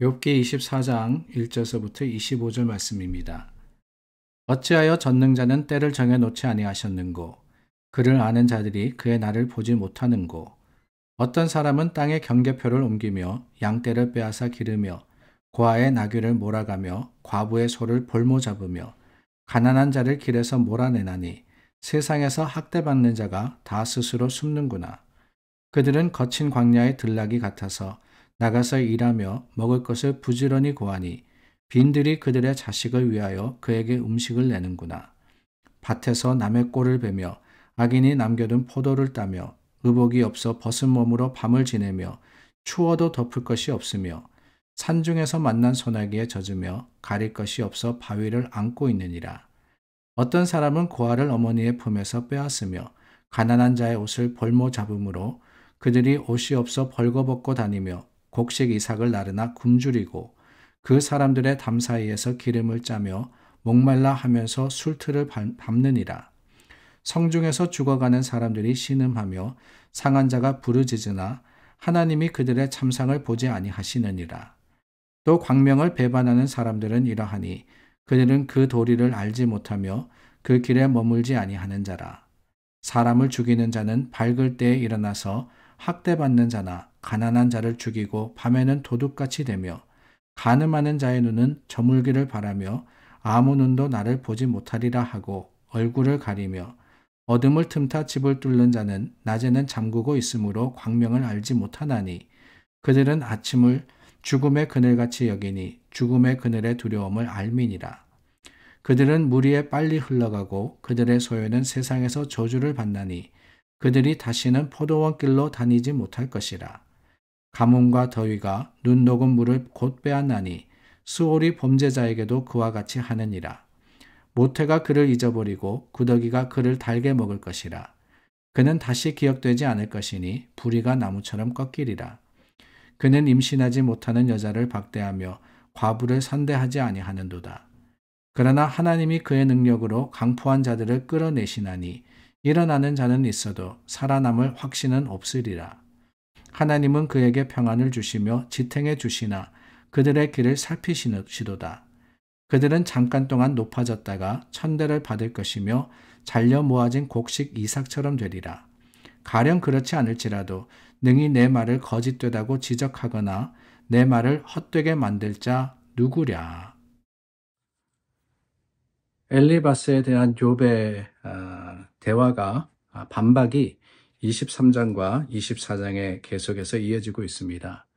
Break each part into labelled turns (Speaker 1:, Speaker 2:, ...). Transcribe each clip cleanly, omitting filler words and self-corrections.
Speaker 1: 욥기 24장 1절서부터 25절 말씀입니다. 어찌하여 전능자는 때를 정해 놓지 아니하셨는고 그를 아는 자들이 그의 날을 보지 못하는고 어떤 사람은 땅의 경계표를 옮기며 양떼를 빼앗아 기르며 고아의 나귀를 몰아가며 과부의 소를 볼모 잡으며 가난한 자를 길에서 몰아내나니 세상에서 학대받는 자가 다 스스로 숨는구나. 그들은 거친 광야의 들나귀 같아서 나가서 일하며 먹을 것을 부지런히 구하니 빈들이 그들의 자식을 위하여 그에게 음식을 내는구나. 밭에서 남의 꼴을 베며 악인이 남겨둔 포도를 따며 의복이 없어 벗은 몸으로 밤을 지내며 추워도 덮을 것이 없으며 산중에서 만난 소나기에 젖으며 가릴 것이 없어 바위를 안고 있느니라. 어떤 사람은 고아를 어머니의 품에서 빼앗으며 가난한 자의 옷을 볼모 잡음으로 그들이 옷이 없어 벌거벗고 다니며 곡식 이삭을 나르나 굶주리고 그 사람들의 담 사이에서 기름을 짜며 목말라 하면서 술틀을 밟느니라. 성중에서 죽어가는 사람들이 신음하며 상한 자가 부르짖으나 하나님이 그들의 참상을 보지 아니하시느니라. 또 광명을 배반하는 사람들은 이러하니 그들은 그 도리를 알지 못하며 그 길에 머물지 아니하는 자라. 사람을 죽이는 자는 밝을 때에 일어나서 학대받는 자나 가난한 자를 죽이고 밤에는 도둑같이 되며 간음하는 자의 눈은 저물기를 바라며 아무 눈도 나를 보지 못하리라 하고 얼굴을 가리며 어둠을 틈타 집을 뚫는 자는 낮에는 잠그고 있으므로 광명을 알지 못하나니 그들은 아침을 죽음의 그늘같이 여기니 죽음의 그늘의 두려움을 알미니라. 그들은 무리에 빨리 흘러가고 그들의 소유는 세상에서 저주를 받나니 그들이 다시는 포도원 길로 다니지 못할 것이라. 가뭄과 더위가 눈 녹은 물을 곧 빼앗나니 수월이 범죄자에게도 그와 같이 하느니라. 모태가 그를 잊어버리고 구더기가 그를 달게 먹을 것이라. 그는 다시 기억되지 않을 것이니 부리가 나무처럼 꺾이리라. 그는 임신하지 못하는 여자를 박대하며 과부를 선대하지 아니하는도다. 그러나 하나님이 그의 능력으로 강포한 자들을 끌어내시나니 일어나는 자는 있어도 살아남을 확신은 없으리라. 하나님은 그에게 평안을 주시며 지탱해 주시나 그들의 길을 살피시도다. 그들은 잠깐 동안 높아졌다가 천대를 받을 것이며 잘려 모아진 곡식 이삭처럼 되리라. 가령 그렇지 않을지라도 능히 내 말을 거짓되다고 지적하거나 내 말을 헛되게 만들 자 누구랴. 엘리바스에 대한 욥의 대화가 반박이 23장과 24장에 계속해서 이어지고 있습니다.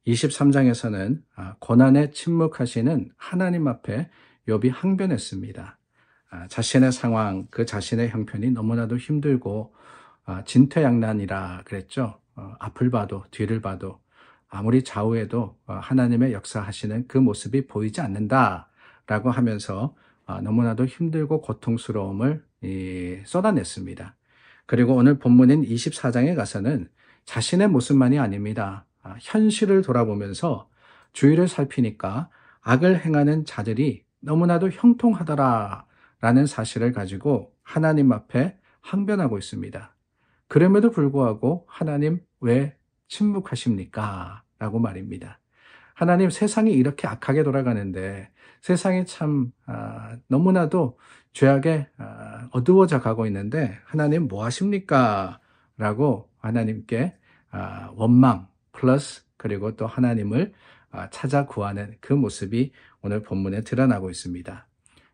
Speaker 1: 23장에서는 고난에 침묵하시는 하나님 앞에 욥이 항변했습니다. 자신의 상황, 그 자신의 형편이 너무나도 힘들고 진퇴양난이라 그랬죠. 앞을 봐도 뒤를 봐도 아무리 좌우에도 하나님의 역사하시는 그 모습이 보이지 않는다라고 하면서 너무나도 힘들고 고통스러움을 쏟아냈습니다. 그리고 오늘 본문인 24장에 가서는 자신의 모습만이 아닙니다. 현실을 돌아보면서 주위를 살피니까 악을 행하는 자들이 너무나도 형통하더라라는 사실을 가지고 하나님 앞에 항변하고 있습니다. 그럼에도 불구하고 하나님 왜 침묵하십니까? 라고 말입니다. 하나님, 세상이 이렇게 악하게 돌아가는데 세상이 참 너무나도 죄악에 어두워져 가고 있는데 하나님 뭐 하십니까? 라고 하나님께 원망 플러스 그리고 또 하나님을 찾아 구하는 그 모습이 오늘 본문에 드러나고 있습니다.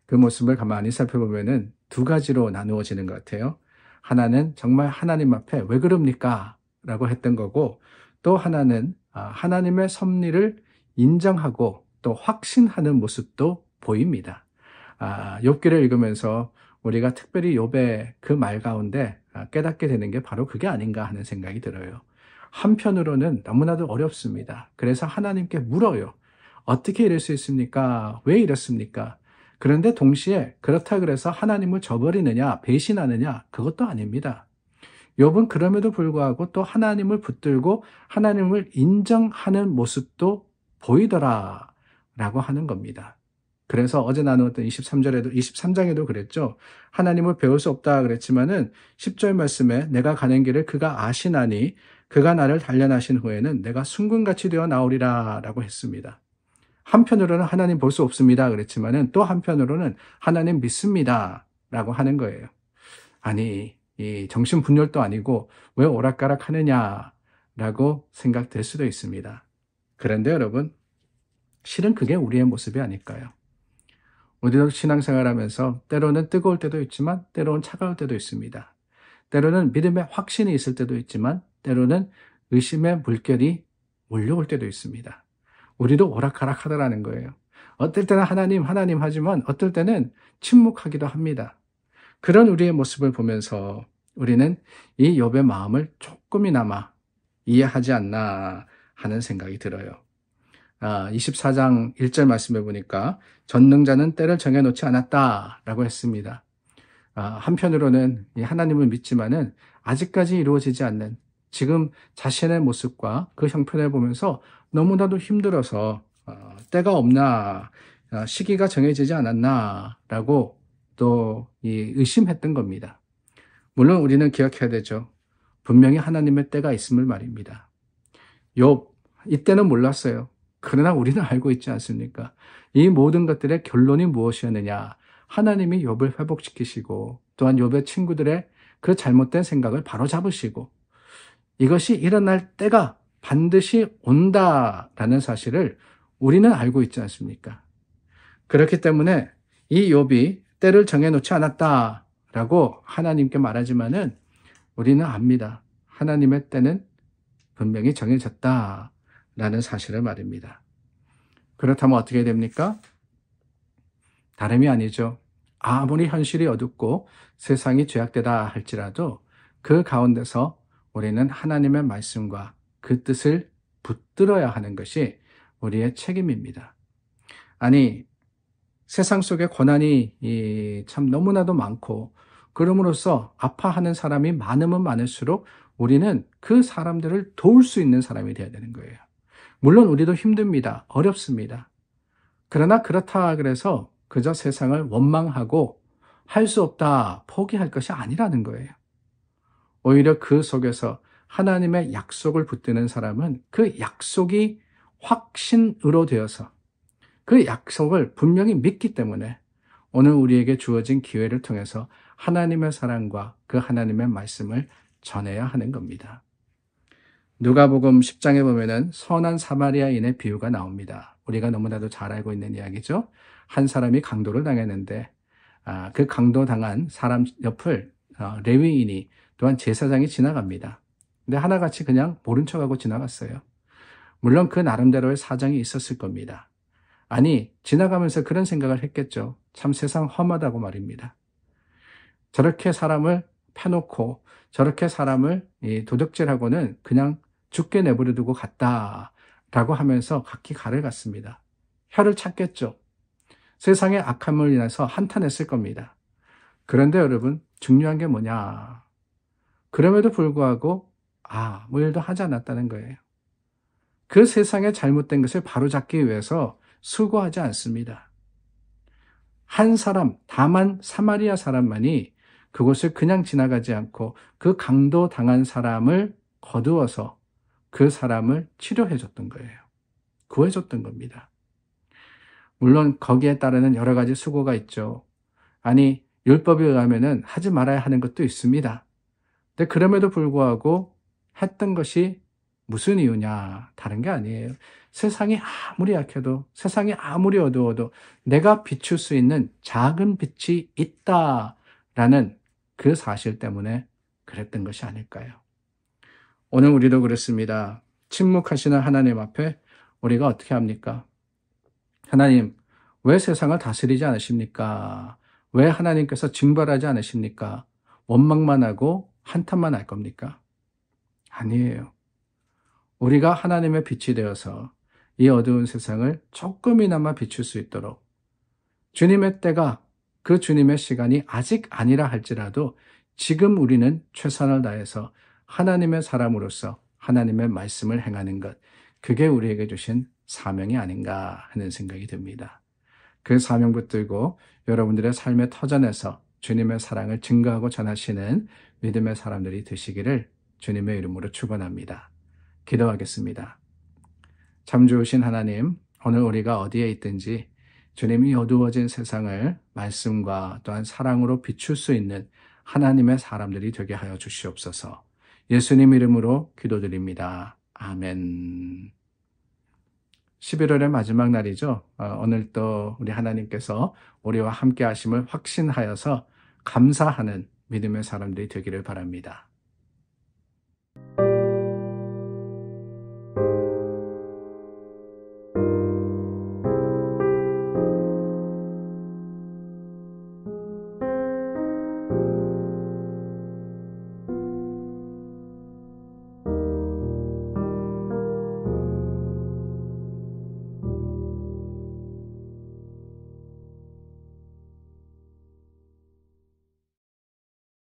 Speaker 1: 그 모습을 가만히 살펴보면은 두 가지로 나누어지는 것 같아요. 하나는 정말 하나님 앞에 왜 그럽니까? 라고 했던 거고, 또 하나는 하나님의 섭리를 인정하고 또 확신하는 모습도 보입니다. 욥기를 읽으면서 우리가 특별히 욥의 그 말 가운데 깨닫게 되는 게 바로 그게 아닌가 하는 생각이 들어요. 한편으로는 너무나도 어렵습니다. 그래서 하나님께 물어요. 어떻게 이럴 수 있습니까? 왜 이렇습니까? 그런데 동시에 그렇다 그래서 하나님을 저버리느냐, 배신하느냐, 그것도 아닙니다. 욥은 그럼에도 불구하고 또 하나님을 붙들고 하나님을 인정하는 모습도 보이더라라고 하는 겁니다. 그래서 어제 나누었던 23장에도 그랬죠. 하나님을 배울 수 없다 그랬지만은 10절 말씀에 내가 가는 길을 그가 아시나니 그가 나를 단련하신 후에는 내가 순금같이 되어 나오리라 라고 했습니다. 한편으로는 하나님 볼 수 없습니다 그랬지만은 또 한편으로는 하나님 믿습니다 라고 하는 거예요. 아니, 이 정신분열도 아니고 왜 오락가락 하느냐라고 생각될 수도 있습니다. 그런데 여러분, 실은 그게 우리의 모습이 아닐까요? 우리도 신앙생활하면서 때로는 뜨거울 때도 있지만 때로는 차가울 때도 있습니다. 때로는 믿음의 확신이 있을 때도 있지만 때로는 의심의 물결이 몰려올 때도 있습니다. 우리도 오락가락 하더라는 거예요. 어떨 때는 하나님 하지만 어떨 때는 침묵하기도 합니다. 그런 우리의 모습을 보면서 우리는 이 욥의 마음을 조금이나마 이해하지 않나 하는 생각이 들어요. 24장 1절 말씀해 보니까 전능자는 때를 정해놓지 않았다라고 했습니다. 한편으로는 하나님을 믿지만은 아직까지 이루어지지 않는 지금 자신의 모습과 그 형편을 보면서 너무나도 힘들어서 때가 없나, 시기가 정해지지 않았나라고 또 의심했던 겁니다. 물론 우리는 기억해야 되죠. 분명히 하나님의 때가 있음을 말입니다. 욥, 이때는 몰랐어요. 그러나 우리는 알고 있지 않습니까? 이 모든 것들의 결론이 무엇이었느냐? 하나님이 욥을 회복시키시고 또한 욥의 친구들의 그 잘못된 생각을 바로잡으시고 이것이 일어날 때가 반드시 온다라는 사실을 우리는 알고 있지 않습니까? 그렇기 때문에 이 욥이 때를 정해놓지 않았다라고 하나님께 말하지만은 우리는 압니다. 하나님의 때는 분명히 정해졌다라는 사실을 말입니다. 그렇다면 어떻게 됩니까? 다름이 아니죠. 아무리 현실이 어둡고 세상이 죄악되다 할지라도 그 가운데서 우리는 하나님의 말씀과 그 뜻을 붙들어야 하는 것이 우리의 책임입니다. 아니, 세상 속에 고난이 참 너무나도 많고 그럼으로써 아파하는 사람이 많으면 많을수록 우리는 그 사람들을 도울 수 있는 사람이 되어야 되는 거예요. 물론 우리도 힘듭니다. 어렵습니다. 그러나 그렇다 그래서 그저 세상을 원망하고 할 수 없다, 포기할 것이 아니라는 거예요. 오히려 그 속에서 하나님의 약속을 붙드는 사람은 그 약속이 확신으로 되어서 그 약속을 분명히 믿기 때문에 오늘 우리에게 주어진 기회를 통해서 하나님의 사랑과 그 하나님의 말씀을 전해야 하는 겁니다. 누가복음 10장에 보면은 선한 사마리아인의 비유가 나옵니다. 우리가 너무나도 잘 알고 있는 이야기죠. 한 사람이 강도를 당했는데 그 강도 당한 사람 옆을 레위인이 또한 제사장이 지나갑니다. 근데 하나같이 그냥 모른 척하고 지나갔어요. 물론 그 나름대로의 사정이 있었을 겁니다. 아니, 지나가면서 그런 생각을 했겠죠. 참 세상 험하다고 말입니다. 저렇게 사람을 패놓고 저렇게 사람을 도둑질하고는 그냥 죽게 내버려 두고 갔다라고 하면서 각기 갈을 갔습니다. 혀를 찾겠죠. 세상의 악함을 인해서 한탄했을 겁니다. 그런데 여러분, 중요한 게 뭐냐? 그럼에도 불구하고 아무 일도 하지 않았다는 거예요. 그 세상에 잘못된 것을 바로잡기 위해서 수고하지 않습니다. 한 사람, 다만 사마리아 사람만이 그곳을 그냥 지나가지 않고 그 강도 당한 사람을 거두어서 그 사람을 치료해 줬던 거예요. 구해 줬던 겁니다. 물론 거기에 따르는 여러 가지 수고가 있죠. 아니, 율법에 의하면은 하지 말아야 하는 것도 있습니다. 근데 그럼에도 불구하고 했던 것이 무슨 이유냐? 다른 게 아니에요. 세상이 아무리 약해도, 세상이 아무리 어두워도 내가 비출 수 있는 작은 빛이 있다라는 그 사실 때문에 그랬던 것이 아닐까요? 오늘 우리도 그렇습니다. 침묵하시는 하나님 앞에 우리가 어떻게 합니까? 하나님, 왜 세상을 다스리지 않으십니까? 왜 하나님께서 징벌하지 않으십니까? 원망만 하고 한탄만 할 겁니까? 아니에요. 우리가 하나님의 빛이 되어서 이 어두운 세상을 조금이나마 비출 수 있도록 주님의 때가 그 주님의 시간이 아직 아니라 할지라도 지금 우리는 최선을 다해서 하나님의 사람으로서 하나님의 말씀을 행하는 것, 그게 우리에게 주신 사명이 아닌가 하는 생각이 듭니다. 그 사명 붙들고 여러분들의 삶의 터전에서 주님의 사랑을 증거하고 전하시는 믿음의 사람들이 되시기를 주님의 이름으로 축원합니다. 기도하겠습니다. 참 좋으신 하나님, 오늘 우리가 어디에 있든지 주님이 어두워진 세상을 말씀과 또한 사랑으로 비출 수 있는 하나님의 사람들이 되게 하여 주시옵소서. 예수님 이름으로 기도드립니다. 아멘. 11월의 마지막 날이죠. 오늘 또 우리 하나님께서 우리와 함께 하심을 확신하여서 감사하는 믿음의 사람들이 되기를 바랍니다.